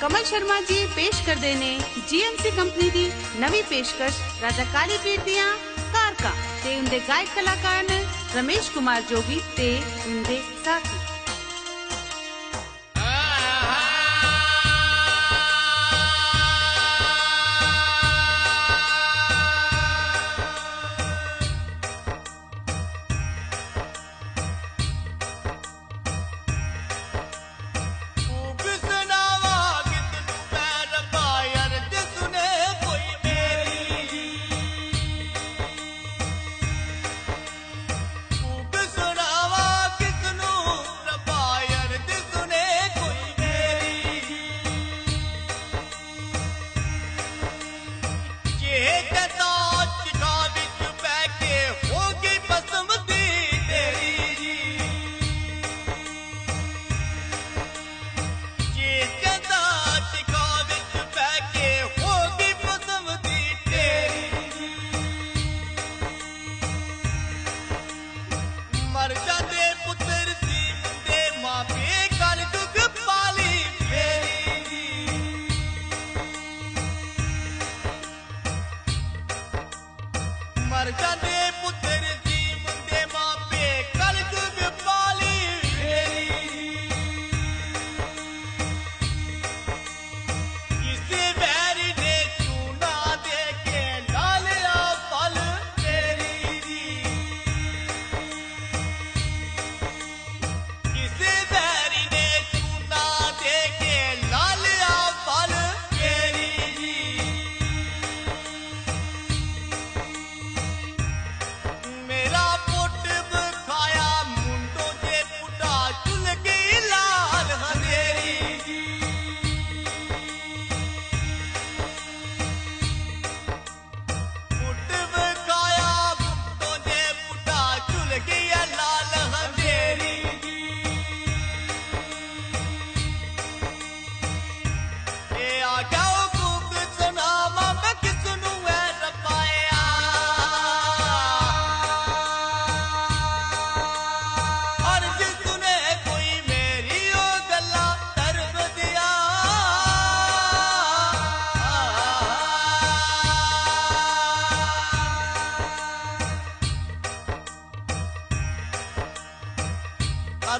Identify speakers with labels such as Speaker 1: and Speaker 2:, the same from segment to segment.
Speaker 1: कमल शर्मा जी पेश कर देने जीएमसी कंपनी दी नवी पेशकश राजा काली पीर दियां कारका ते उनके गायक कलाकार ने रमेश कुमार जोगी ते उनके साथी।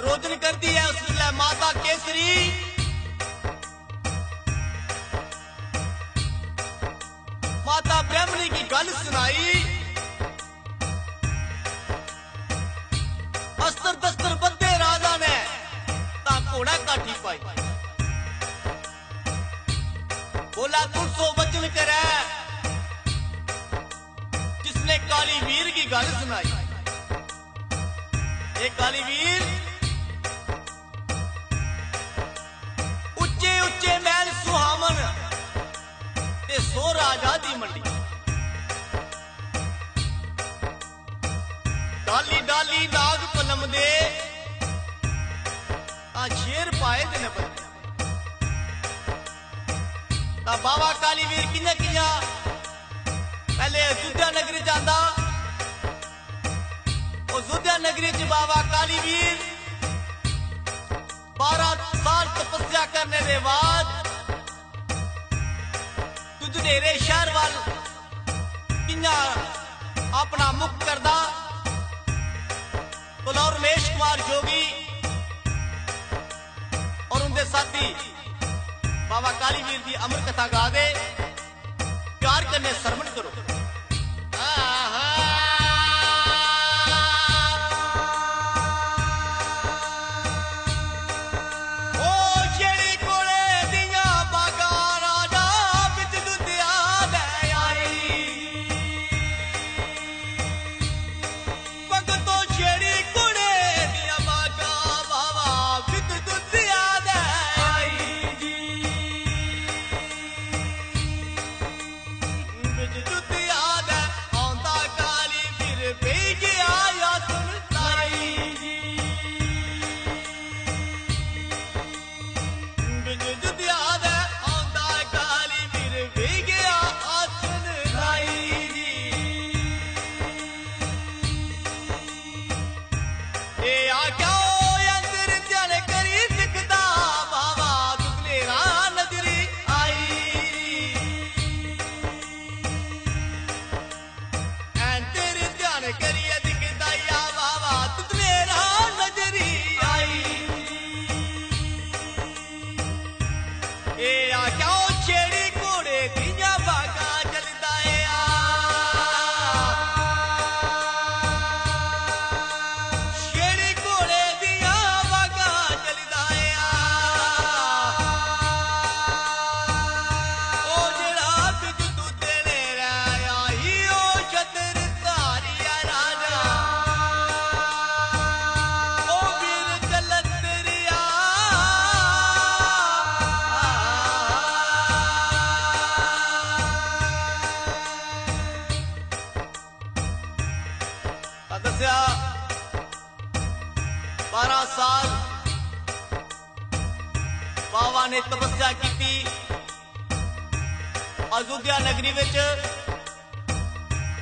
Speaker 2: रोदन करती है उसने माता केसरी माता ब्राह्मणी की गल सुनाई। अस्त्र दस्तर बंदे राजा ने ता घोड़ा काठी पाई। बोला 200 वचन करे जिसने काली वीर की गल सुनाई। एक काली वीर उच्चे उच्चे महल सुहावन ते 100 राजा दी मंडी। डाली डाली नाग पलम दे शेर पाए दे न बंदे। बाबा काली वीर कियां कियां पहले अयोध्या नगरी जांदा। अयोध्या नगरी च बाबा काली वीर 12 साल तपस्या करने के बाद दुधेरे शहर वाल कियां अपना मुख करदा। तो रमेश कुमार जोगी और उनके साथी बाबा काली वीर की अमर कथा गा दे। प्यार करने सरमन करो। दसिया 12 साल बाबा ने तपस्या की अयोध्या नगरी विच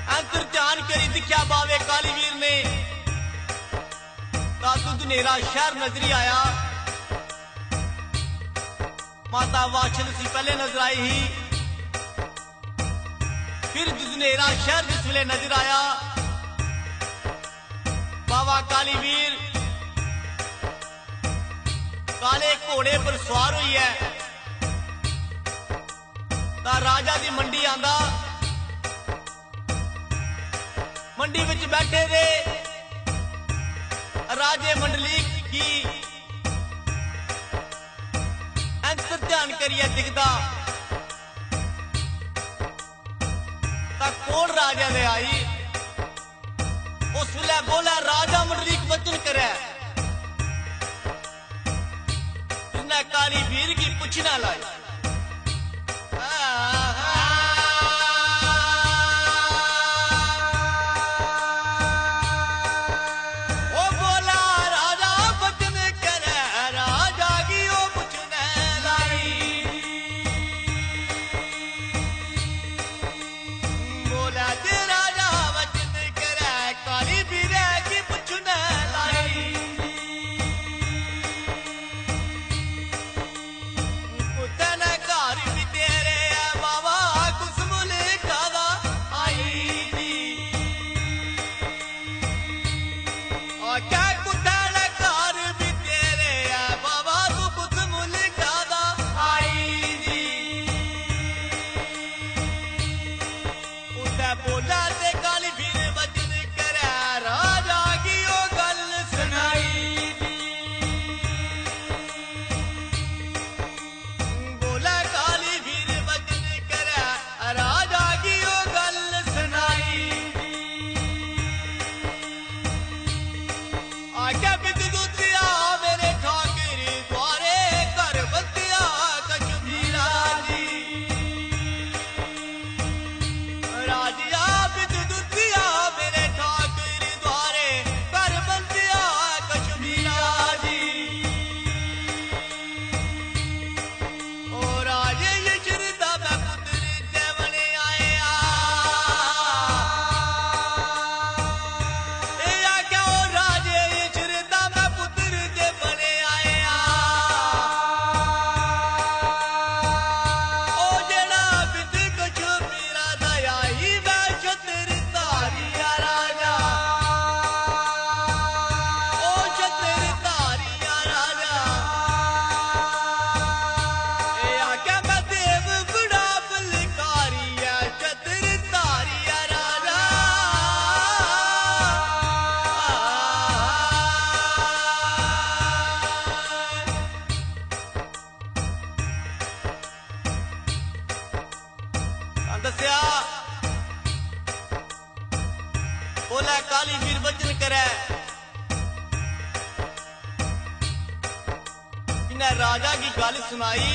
Speaker 2: अंतर ध्यान करी दिखा बावे कालीवीर ने दुधनेरा शहर नजरी आया। माता वाशनसी पहले नजर आई ही, फिर दुधनेरा शहर जिस वेले नजर आया बाबा कालीवीर काले घोड़े पर सवार हुई है ता राजा दी मंडी आंदा। मंडी विच बैठे दे राजे मंडलीक की अंतर ध्यान करिए दिखदा ता कोल राजा दे आई। उस वेले बोला राजा मंडलीक वचन करे उसने कालीवीर की पुछना लाई। दसिया बोला कालीवीर वचन करे इन्हें राजा की गल सुनाई।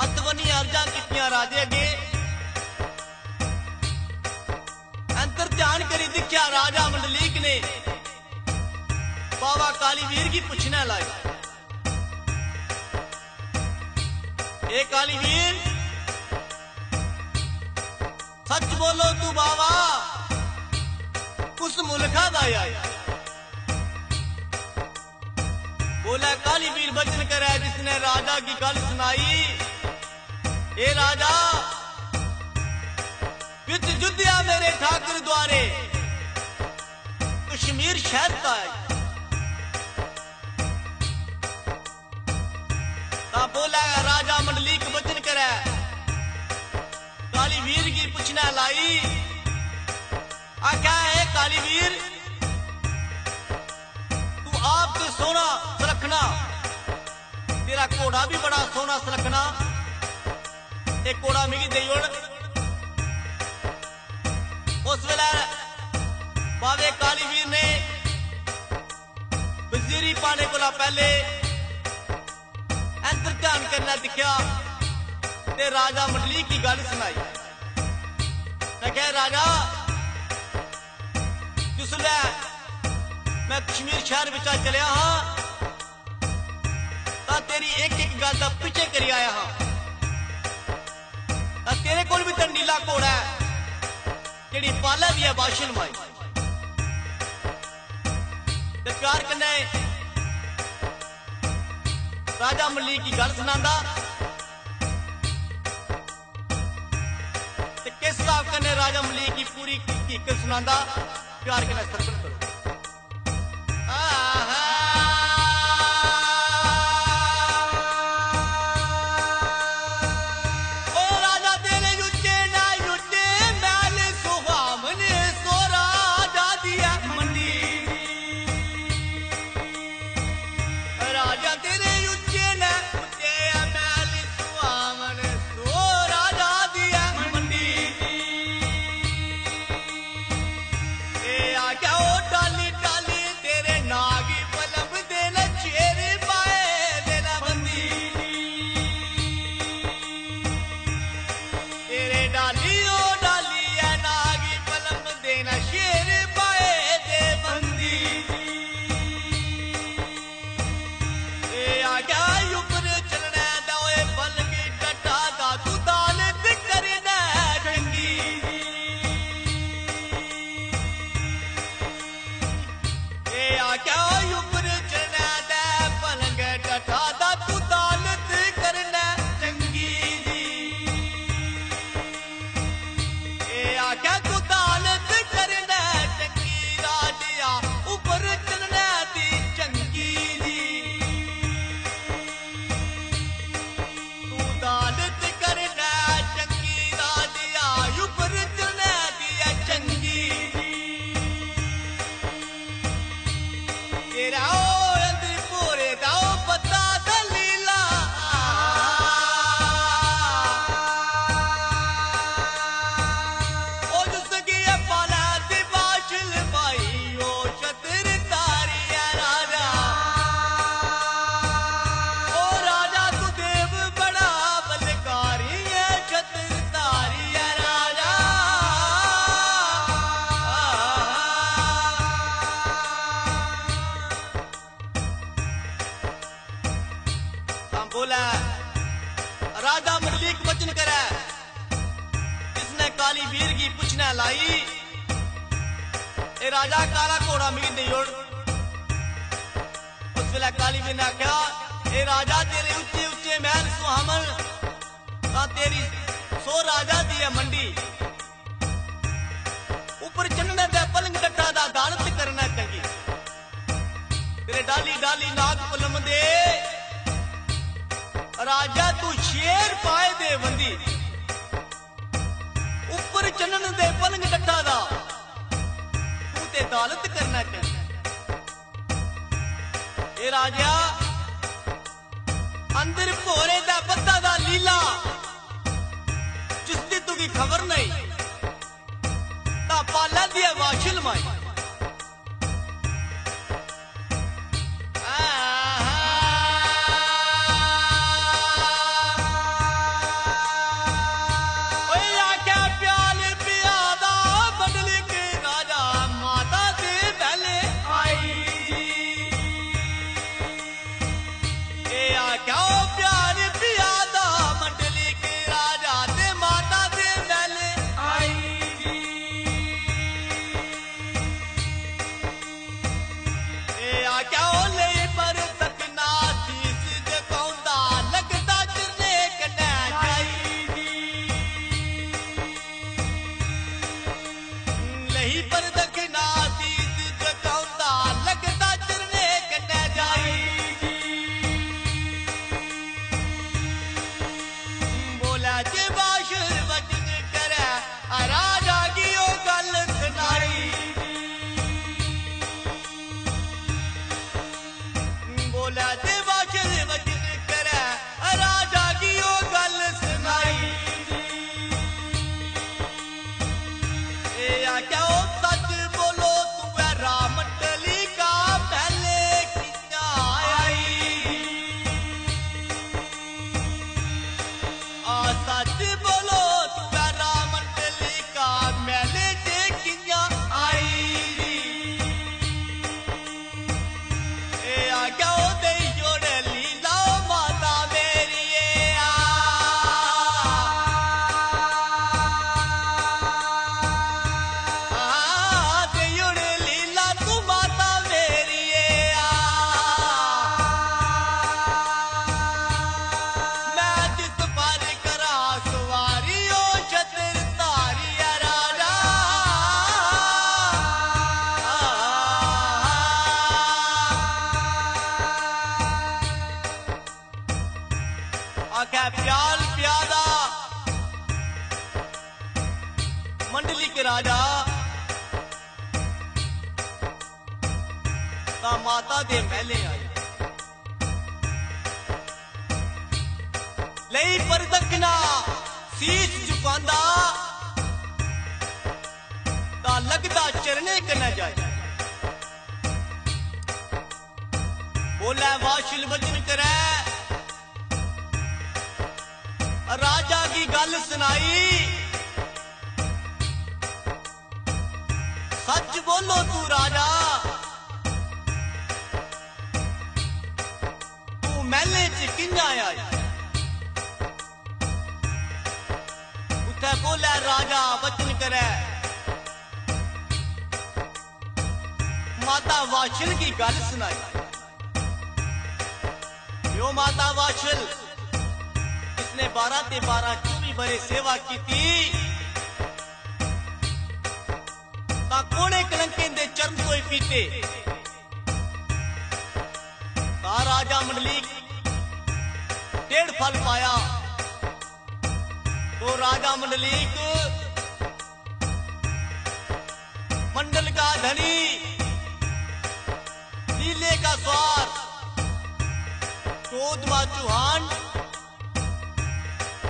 Speaker 2: अतवनी अर्जा कितियां राजे अगे अंतर ध्यान करी दिखा राजा मंडलीक ने बाबा कालीवीर की पुछने लाई। ए कालीवीर सच बोलो तू बाबा कुछ मुल्का दा आया। बोला कालीवीर वचन करे जिसने राजा की गल सुनाई। ए राजा विच जुद्धिया मेरे ठाकुर द्वारे कश्मीर शहर का है। बोला राजा मंडलीक वचन करे कालीवीर की पुछना लाई। आख्या है कालीवीर तू आप तो सोना सुरखना तेरा घोड़ा भी बड़ा सोना सुरखना एक घोड़ा मिगी दे उड़। उस वेले बावे कालीवीर ने वजीरी पाने को पहले अंतर ध्यान करना दिखा ते राजा मंडलीक की गल सुनाई। मैं कह राजा जिसलै मैं कश्मीर शहर बिचा चलिया हाँ तां तेरी एक एक गल दा पिछे करी आया हाँ। तां तेरे कोल भी तां नीला घोड़ा है जेड़ी पाला दी है बाशिल माई ते प्यार कन्नै राजा मलिक की गल सुनांदा ते किस हिसाब कन्नै राजा मलिक की पूरी हकीकत सुनांदा प्यार कन्नै सरपन करो। राजा मलिक वचन करे जिसने काली वीर की पुछने लाई ए राजा काला घोड़ा मिगी दे ओड़। उस वेले काली वीर ने आख्या ए राजा तेरे उच्चे उच्चे महल सुहावन ता तेरी सो राजा दी है मंडी ऊपर चन्ने दे पलंग डट्टा दा दानत करना चंगी तेरे डाली डाली नाग पलम दे राजा तू शेर पाए दे बंदी ऊपर चन्नन दे पलंग डट्टा दा तू ते दालत करना चाहिए। ए राजा अंदर भोरे दा बद्दा दा लीला जिसदी तुगी खबर नहीं ता पाला दी वाशिल माई क्या राजा ता माता दे महले आया लई परदखना सीस झुकांदा ता लगदा चरने कन्ने जाए बोले वाशिल वचन करे राजा की गल सुनाई सच बोलो तू राजा तू महले च किंजा आया उठे बोले राजा वचन करे माता वाशिल की गल सुनाई यो माता वाशिल इसने 12 ते 12 24 बरे सेवा की थी ता कोने कलंके दे चरण कोई पीते ता राजा मंडलीक 1.5 फल पाया तो राजा मंडलीक मंडल का धनी नीले का स्वार चौदवा चौहान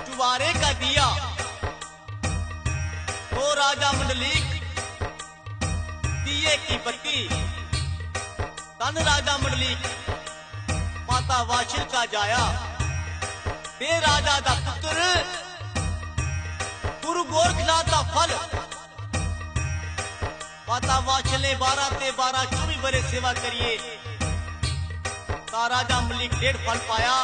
Speaker 2: चुवारे का दिया तो राजा मंडलीक दिए की बत्ती तन राजा मंडलीक माता वाशिल का जाया दे राजा दा पुत्र गुरु गोरखनाथ दा फल माता वाशिल ने 12 ते 12 24 बरे सेवा करिए ता राजा मंडलीक 1.5 फल पाया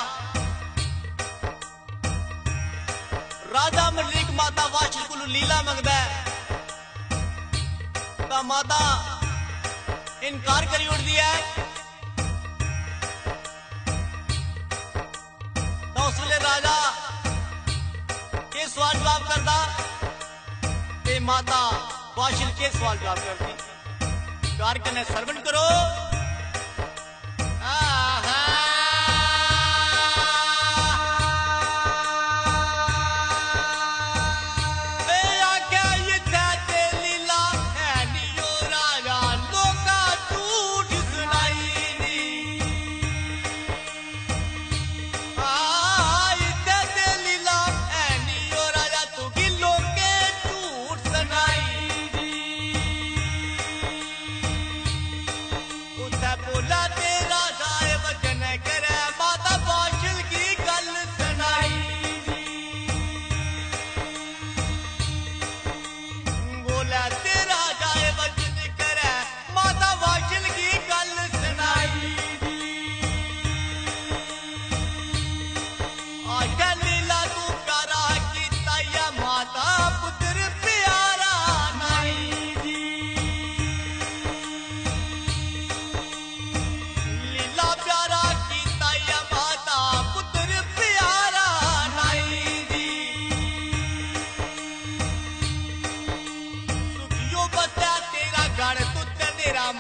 Speaker 2: राजा मंडलीक माता वाशिल को लीला मंगदा है ता माता इनकार करी उड़दी है तो उस वेले राजा के सवाल जवाब करदा ते माता वाशिल के सवाल जवाब करदी कार कने सर्वण करो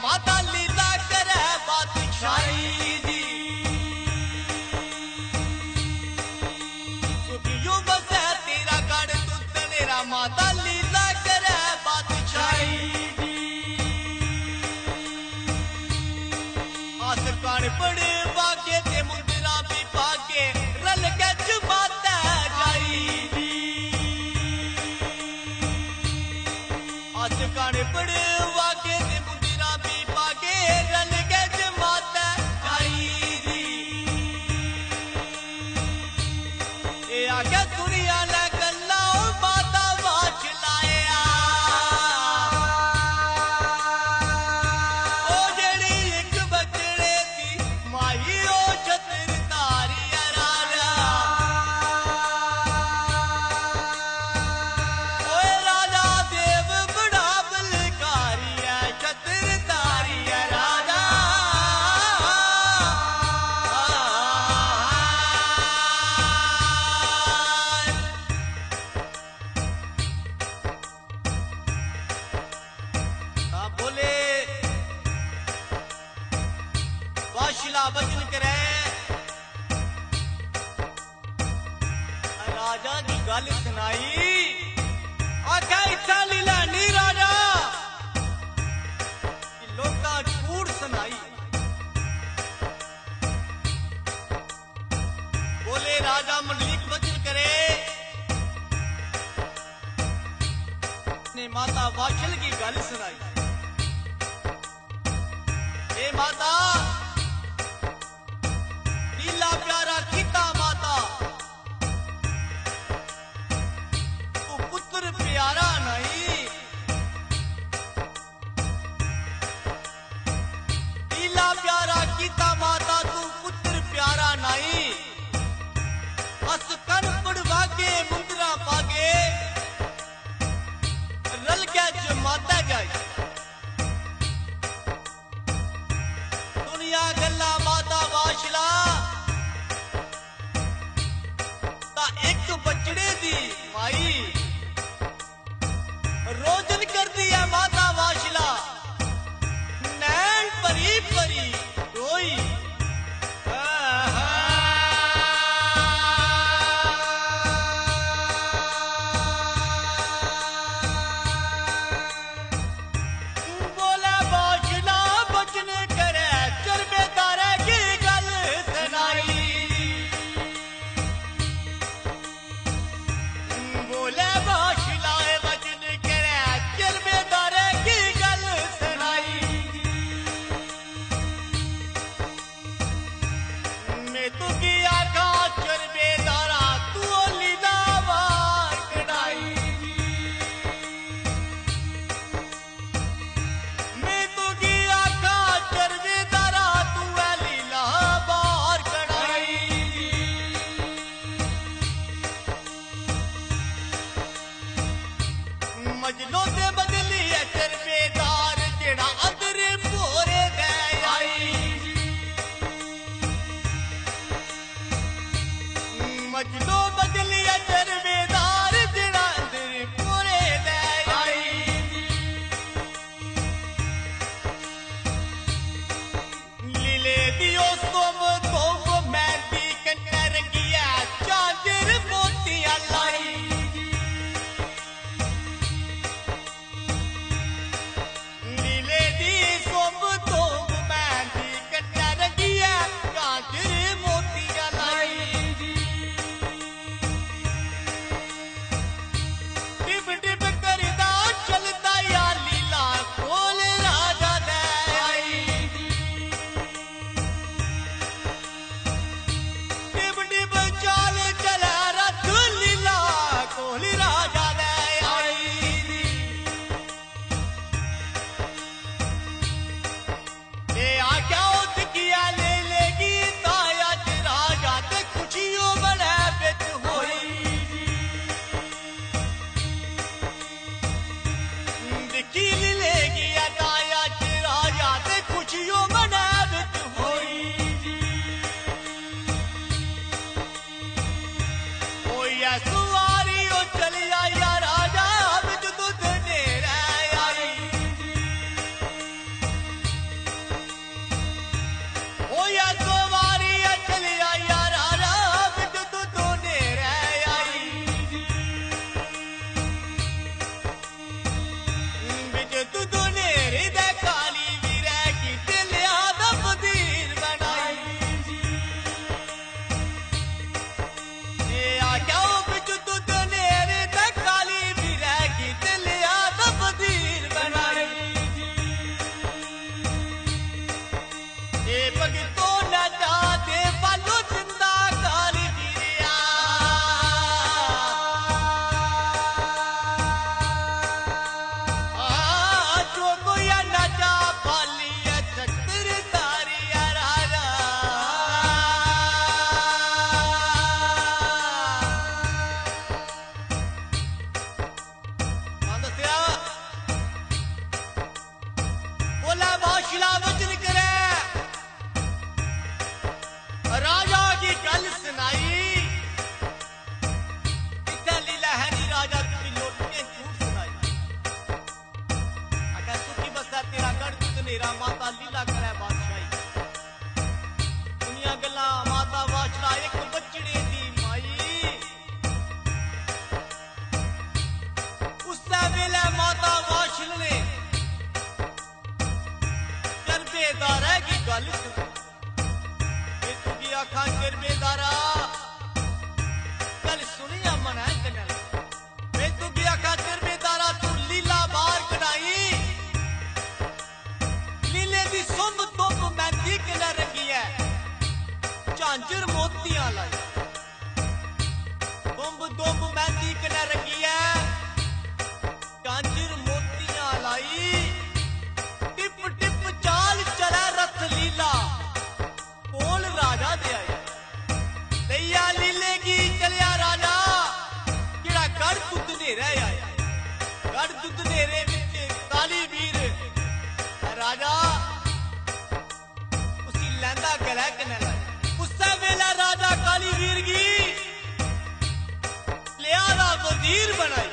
Speaker 2: माता लीला करे बादशाही दी सुखियो बस है तेरा गढ़ तुत मेरा माता लीला करे बादशाही दी आस कान पड़े बागे ते मुंदरा भी पाके रल के चुमाता जाई दी आस कान पड़े बागे ते दुनिया ने गल्ला माता वाशिल आया ओ जेड़ी एक बकरे थी माई ओ छतर तारी राजा ओए राजा देव बड़ा बलकारी है छतर तारी राजा वाशिला वचन करे राजा की गल सुनाई आखा इच्छा लीला नी ने माता वाशल की गल सुनाई। ए माता लीला प्यारा कीता माता, तू पुत्र प्यारा नहीं। लीला प्यारा कीता माता, तू पुत्र प्यारा नहीं। अस कन पड़वा के मुंदरा पागे रल के जमाता गए। दुनिया गल्ला माता वाशला ता एक बचड़े दी माई रोजन कर दी है माता वाशला, नैन परी परी रोई। मजलो दे बदली है चरबेदार जेड़ा अदर भोरे दे आई। मजलो बदली है चरबेदार जेड़ा अदर भोरे दे आई। लीले दियो सोम तोम मेहंदी कन्या रंगिया चादर मोतिया लाई। तेरा माता लीला करे बादशाही। दुनिया गल्ला माता वाशला एक बचड़े दी माई। उस वेले माता वाशल ने चरबेदारा की गल सुनी। तुगी आखा चरबेदारा गल सुनी अमन है कन्या। मैं तुगी आखा चरबेदारा तू लीला मोतियां लाई दुम्ब दुम्ब मेहंदी कने रंगी है झांझर मोतियां लाई टिप टिप चाल चले रथ लीला कोल राजा दे आया लैया लीले की चलिया राजा जेड़ा गढ़ दुद्ध नेरे आया गढ़ दुद्ध नेरे विच काली वीर राजा उसी लैंदा गला कने लाया उस वेला राजा काली वीर की लिया वजीर बनाई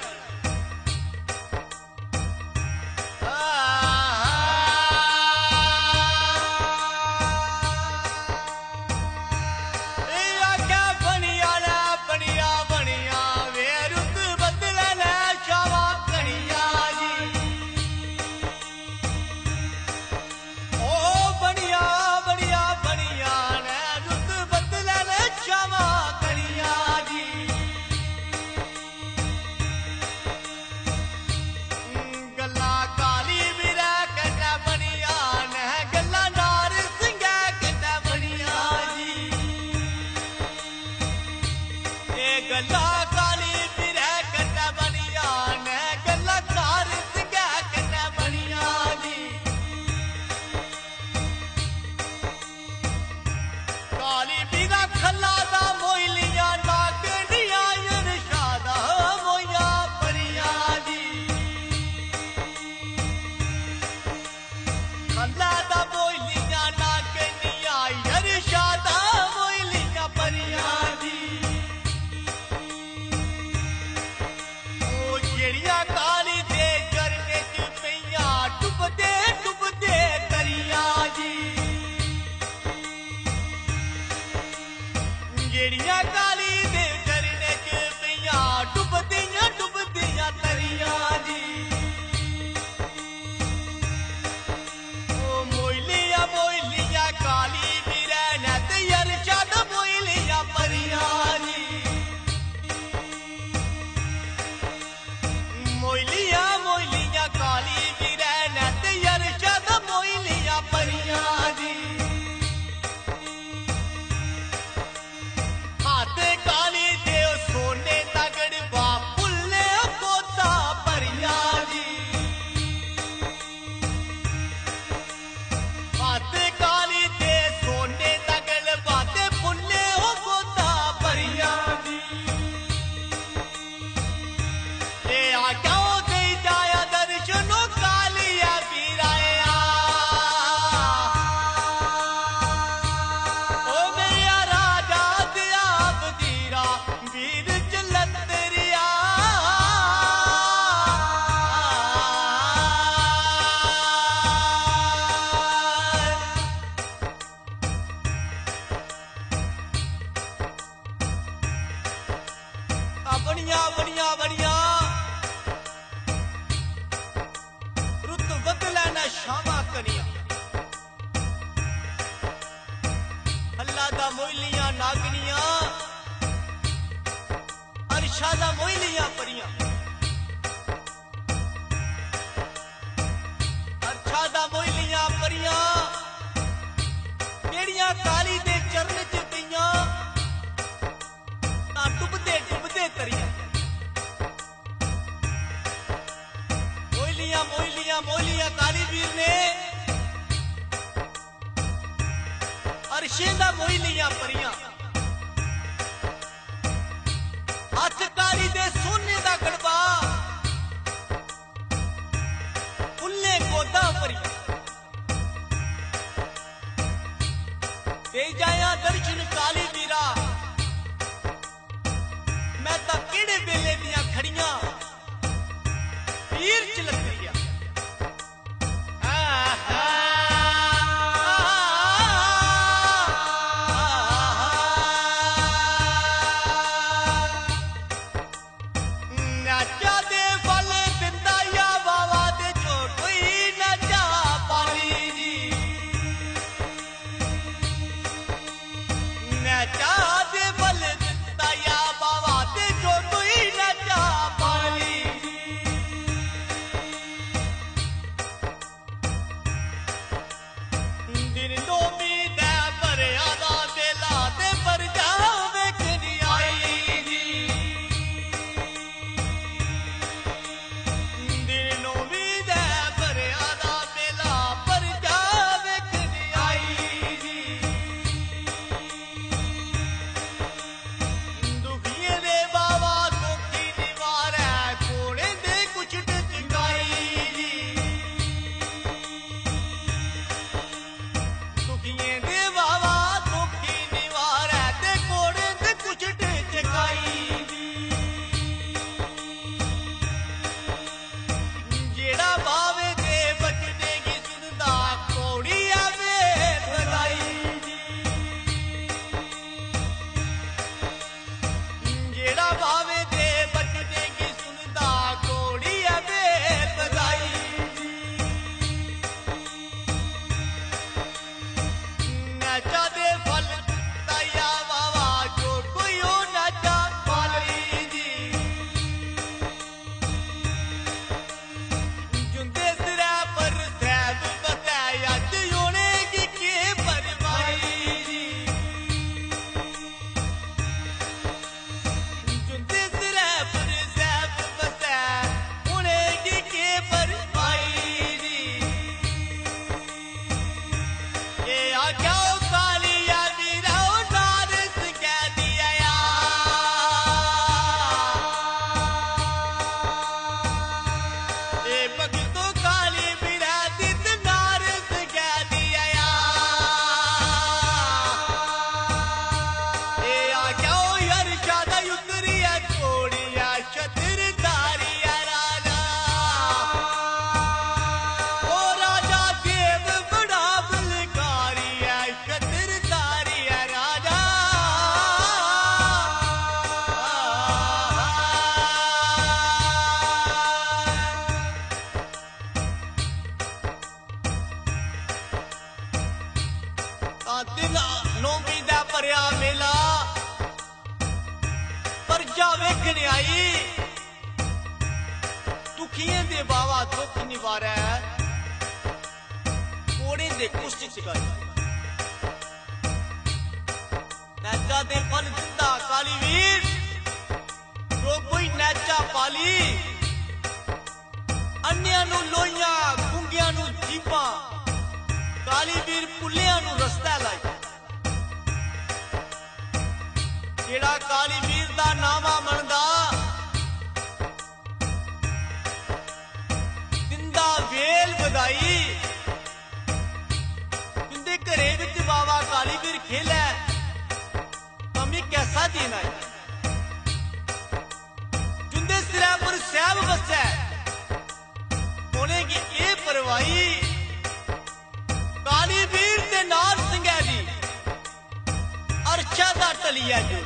Speaker 2: मोलिया काली वीर ने अरशें दा मोई लिया परियां हथ काली दे सोने दा गड़बा फुल्ले गोदा परियां दे जाया दर्शन काली वीरा मैं तां केड़े वेले दियां खड़ियां वीर च लग गया दुखियां दे बावा दुख निवारै कोड़े दे कुष्ट चुकाई नैचा दे फल दिंदा काली वीर जो कोई नैचा पाली अन्नियां नू लोइयां गुंगियां नू जीपां काली वीर पुल्लियां नू रस्ता लाई जेड़ा काली वीर दा नामा मनदा दिंदा वेल बधाई तुंदे घरे विच बावा काली वीर खेलै तमी कैसा दिन आई जुंदे सिरै पर सैब बसै उनेंगी एह परवाही काली वीर ते नार सिंघै दी अरशा दा टलिया जो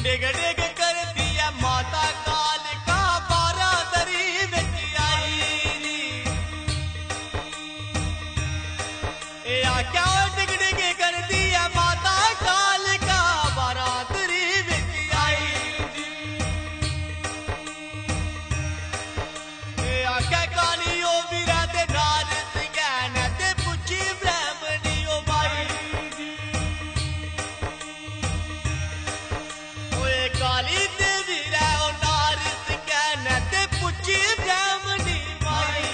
Speaker 2: डिग डिग कर दिया माता काल का बारा दरी बिच आई ए आख्या डिग डिग कर दिया माता काल का बारा दरी बिच आई ए आख्या काली ओ वीरा ते नार सिंघैन ते पुछी ब्रह्मणी ओ माई काली ते वीरा ओ नार सिंघैन ते पुछी ब्रह्मणी माई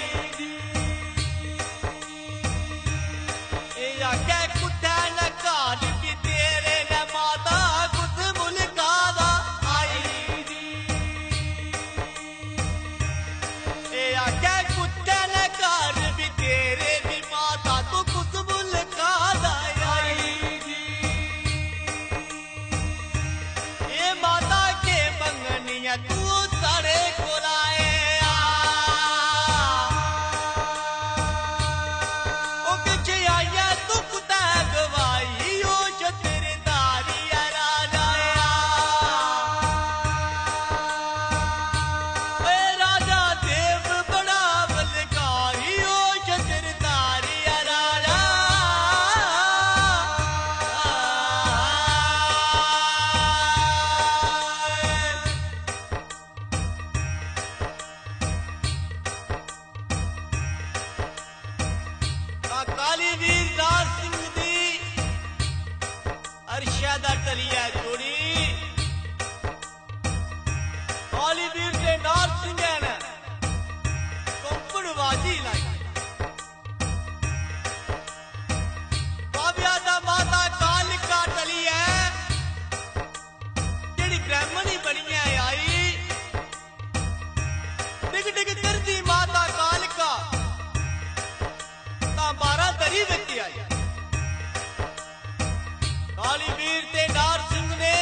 Speaker 2: ए आखे कुत्ते न घर भी तेरे न माता कुछ मुल्का दा आई ए आखे कुत्ते न घर भी तेरे भी माता तू कुछ मुल्का दा आई माता के मंगनिया तू सारे कोलाए ओ पिछे आया तू कुत्ता गवाई ओ छतर तारिया राजा राजा देव बड़ा बलकारी ओ छतर तारिया राजा काली वीर नार सिंह दी अरशा दा टलिया जोड़ी काली वीर ते नार सिंह ने कोंकण बाजी लाई बाबिया दा माता कालिका टलिया जेड़ी ब्राह्मणी बनिया आई डिग डिग करदी माता कालिका बारा दरी बिच आई काली वीर ते नार सिंह ने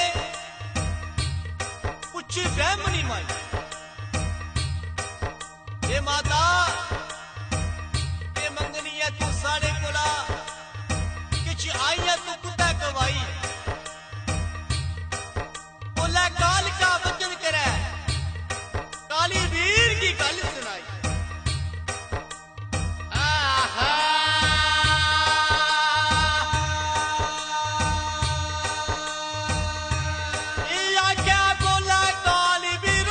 Speaker 2: पुछी ब्रह्मणी माई ये माता ये मंगनी है तू साढ़े कोला किछ आई तू कुत्ता गवाई बोला काल का वचन करे काली वीर की गल सुनाई बोला काली वीर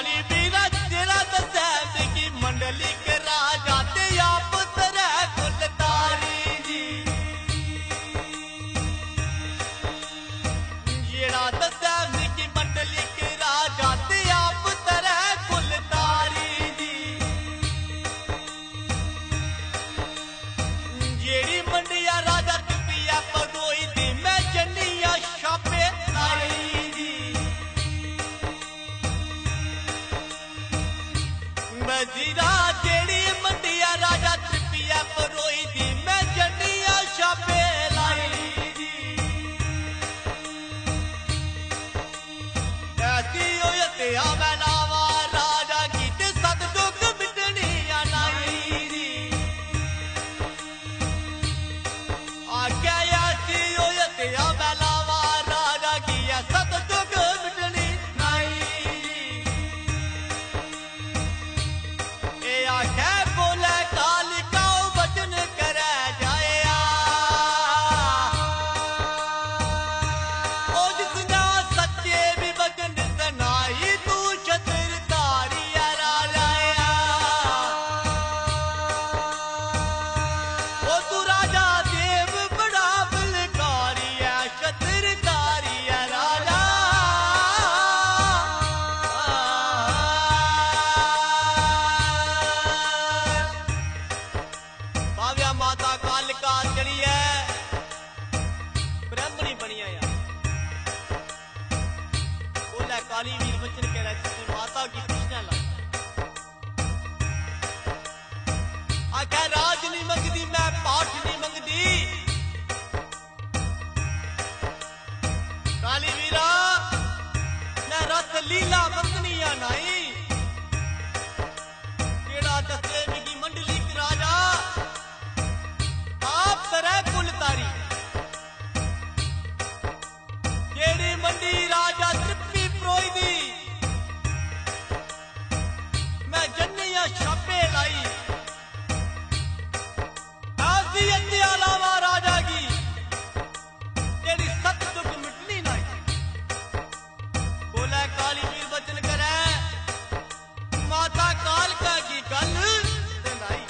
Speaker 2: काली बीरा तेरा दसैब की मंडली के राजा ते आप तरह कुलतारी जी जेड़ा दसैब की मंडली के राजा ते आप तरह कुलतारी जी जेड़ी मंडिया राजा तिपिया पदोई दी मैं जन्निया छापे लाई जी मजीरा जेड़ी मंडिया राजा तिपिया परोई दी मैं जन्निया छापे लाई जी ऐसी होयते मैं लावा राजा की ते सद दुख मिटनिया लाई जी आगे ऐसी होयते मैं लावा राजा की सद दुख मिटनी लाई जी आखे बोले कालिका वचन करे जाया ओ जिसना सच्चे भी वचन सुनाई तू छतर तारिया राजाया ओ तू राजा देव बड़ा बलकारिया छतर तारिया राजा भाव्या माता कालिका जड़ी है ब्राह्मणी बनी है यार बोला काली वीर वचन कह रहा है माता की कृष्णा ला आखिर राज नहीं मंगदी मैं पाठ नहीं मंगदी काली वीरा मैं रथ लीला मंगनिया नहीं केड़ा दसे मिगी मंडली के राजा आप तरह कुलतारी जेड़ी मंडी राजा त्रिप्पी प्रोई दी मैं जन्निया छापे लाई ऐसी अति अलावा राजा की जेड़ी सत दुख मिटनी नहीं बोला काली वीर वचन करे माता कालका की गल सुनाई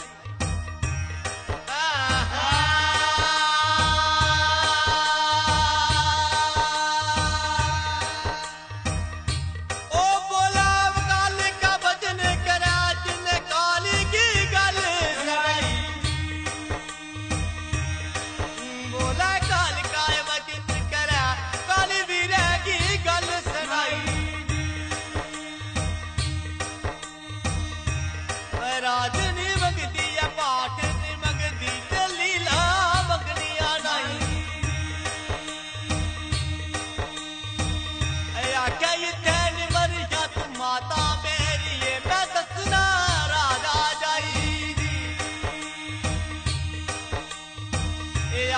Speaker 2: ओ बोला कालिका वचन करे जिने काली की गल सुनाई बोला कालिका वचन करे काली वीरे की गल सुनाई राज नहीं मंगदी है पाठ नहीं मंगदी ते लीला मंगनिया नहीं आख्या इतने मरिया तू माता मेरी है मैं दसना राजा जाई जी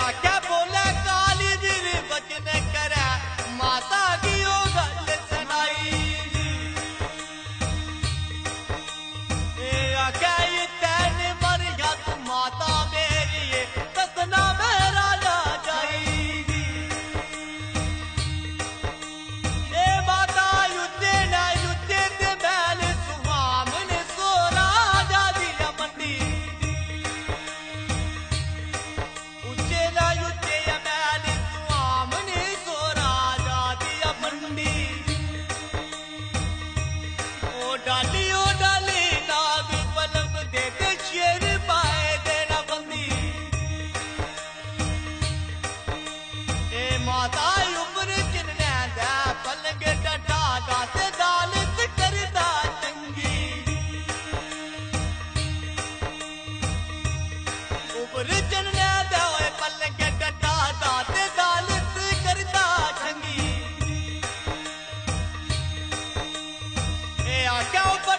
Speaker 2: आख्या बोले काली वीर वचन करे माता की ओ गल सुनाई आख्या इतने मरिया तू माता मेरी है दसना मैं राजा जाई जी माता युद्धे ना युद्धे ते बैल सुहामन सो राजा दिया मंडी उच्चे ना युद्धे या बैल सुहामन सो राजा दिया मंडी ओ डाली नाग पलंग दे ते शेर पाए देना बंदी माता उपर चिन्ह दा पलंग डटा गाते दालत करदा चंगी उपर चिन्ह दा पलंग डटा गाते दालत करदा चंगी आख्या उपर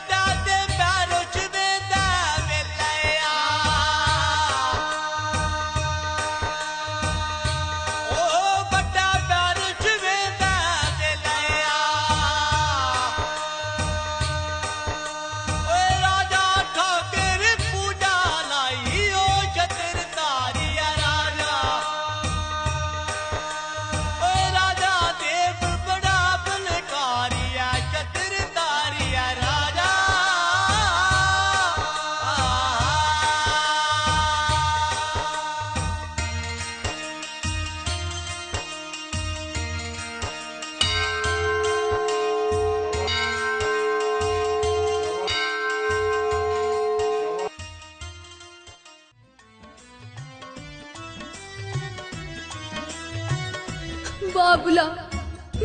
Speaker 3: बाबुला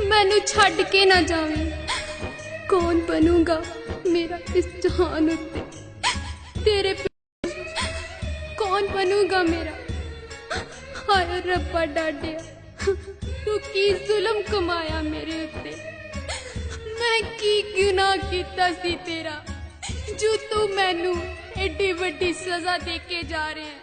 Speaker 3: मैनू छड़ के ना जावे। कौन बनूंगा मेरा इस जहान उत्ते, तेरे कौन बनूंगा मेरा। हाय रब्बा डाडिया, तू की जुल्म कमाया मेरे उत्ते। मैं की गुनाह कीता सी तेरा जो तू मैनू एडी वड्डी सजा दे के जा रहे हैं।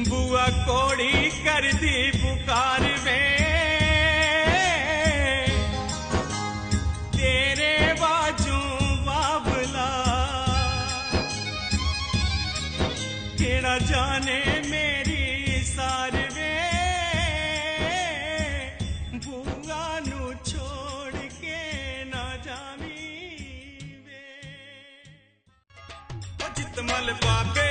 Speaker 2: बुआ कोड़ी कर दी पुकार वे, तेरे बाजू बाबला केड़ा जाने मेरी सार वे। बुआ नू छोड़ के ना जावी वे। जितमल बाबे